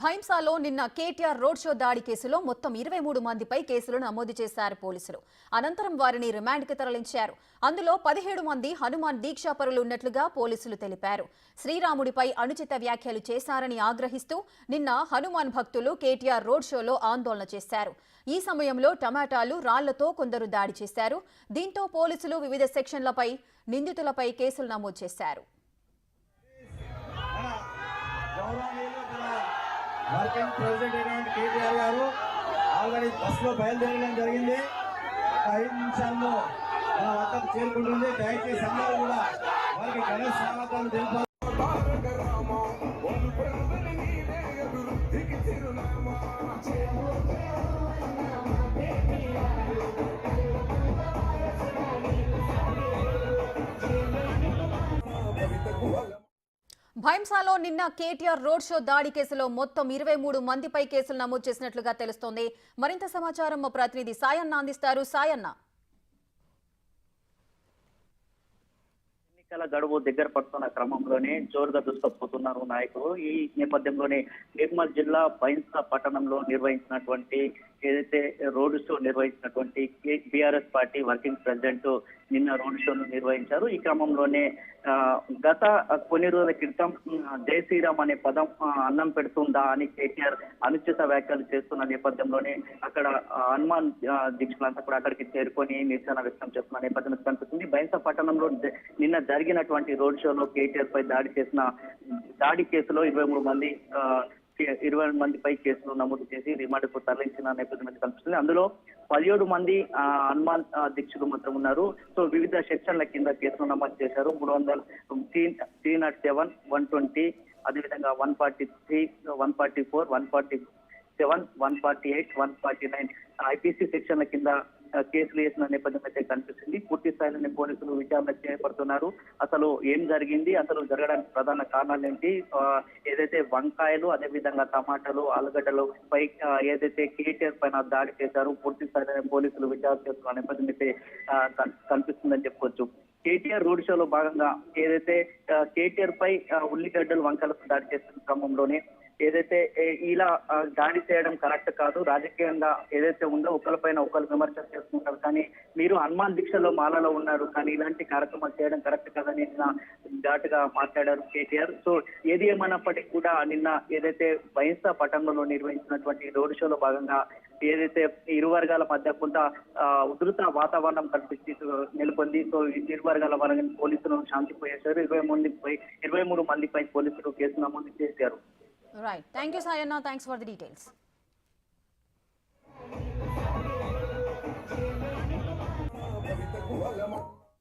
భైంసాలో నిన్న KTR road show దాడి కేసులో మొత్తం 23 మందిపై కేసులు నమోదు చేశారు పోలీసులు. అనంతరం వారిని రిమాండ్కి తరలించారు. అందులో 17 మంది హనుమాన్ దీక్షాపరులు ఉన్నట్లుగా పోలీసులు తెలిపారు. శ్రీరాముడిపై అనుచిత వ్యాఖ్యలు చేశారని ఆగ్రహిస్తూ నిన్న హనుమాన్ భక్తులు కేటీఆర్ రోడ్ షోలో ఆందోళన చేశారు. ఈ సమయంలో టమాటాలు రాళ్లతో కొందరు దాడి చేశారు. దీంతో పోలీసులు వివిధ సెక్షన్లపై నిందితులపై కేసులు నమోదు చేశారు. వర్కింగ్ ప్రెసిడెంట్ కేటీఆర్ గారు ఆల్రెడీ బస్సులో బయలుదేరడం జరిగింది. 5 నిమిషాల్లో మన వద్దకు చేరుకుంటుంది. దయచేసి అందరూ కూడా వారికి ఘన స్వాగతం తెలిపారు. భైంసాలో నిన్న కేటీఆర్ రోడ్ షో దాడి కేసులో మొత్తం 23 మందిపై కేసులు నమోదు చేసినట్లుగా తెలుస్తోంది. మరింత సమాచారం మా ప్రతినిధి సాయన్న అందిస్తారు. సాయన్న, ఎన్నికల గడువు దగ్గర పడుతున్న క్రమంలోనే జోరుగా దూసుకుపోతున్నారు నాయకులు. ఈ నేపథ్యంలోనే నిర్మల్ జిల్లా భైంసా పట్టణంలో నిర్వహించినటువంటి ఏదైతే రోడ్ షో నిర్వహించినటువంటి బీఆర్ఎస్ పార్టీ వర్కింగ్ ప్రెసిడెంట్ నిన్న రోడ్ షోను నిర్వహించారు. ఈ క్రమంలోనే గత కొన్ని రోజుల క్రితం జై శ్రీరామ్ అనే పదం అన్నం పెడుతుందా అని కేటీఆర్ అనుచిత వ్యాఖ్యలు చేస్తున్న నేపథ్యంలోనే అక్కడ హనుమాన్ దీక్షలంతా కూడా అక్కడికి చేరుకొని నిరసన వ్యక్తం చేస్తున్న నేపథ్యంలో కనిపిస్తుంది. భైంసా పట్టణంలో నిన్న జరిగినటువంటి రోడ్ షోలో కేటీఆర్ పై దాడి కేసులో 20 మందిపై కేసులు నమోదు చేసి రిమాండ్కు తరలించిన నేపథ్యం కనిపిస్తుంది. అందులో 17 మంది హనుమాన్ దీక్షలు మాత్రం ఉన్నారు. సో వివిధ సెక్షన్ల కింద కేసులు నమోదు చేశారు. 307, 120, అదేవిధంగా 143, 144, 147, 148, 149 ఐపీసీ సెక్షన్ల కింద కేసులు వేసిన నేపథ్యం అయితే కనిపిస్తుంది. పూర్తి స్థాయిలోనే పోలీసులు విచారణ చేపడుతున్నారు. అసలు ఏం జరిగింది, అసలు జరగడానికి ప్రధాన కారణాలు ఏంటి, ఏదైతే వంకాయలు అదేవిధంగా టమాటాలు ఆలుగడ్డలు పై ఏదైతే కేటీఆర్ పైన దాడి చేశారు, పూర్తి స్థాయిలోనే పోలీసులు విచారణ చేస్తున్న నేపథ్యం అయితే కనిపిస్తుందని చెప్పుకోవచ్చు. కేటీఆర్ రోడ్ షోలో భాగంగా ఏదైతే కేటీఆర్ పై ఉల్లిగడ్డలు వంకాయలకు దాడి చేస్తున్న క్రమంలోనే ఏదైతే ఇలా దాడి చేయడం కరెక్ట్ కాదు, రాజకీయంగా ఏదైతే ఉందో ఒకరిపైన ఒకరు విమర్శలు చేసుకుంటారు, కానీ మీరు హనుమాన్ దీక్షలో మాలలో ఉన్నారు, కానీ ఇలాంటి కార్యక్రమాలు చేయడం కరెక్ట్ కాదని నిన్న ఘాటుగా మాట్లాడారు కేటీఆర్. సో ఏది ఏమైనప్పటికీ కూడా నిన్న ఏదైతే భైంసా పట్టణంలో నిర్వహించినటువంటి రోడ్ షోలో భాగంగా ఏదైతే ఇరు వర్గాల మధ్య కొంత ఉధృత వాతావరణం కల్పించి నెలకొంది. సో ఇరు వర్గాల వరకు పోలీసులు శాంతిపోయేశారు. 23 మందిపై పోలీసులు కేసు నమోదు చేశారు. Right. Thank you, Sayana. Thanks for the details.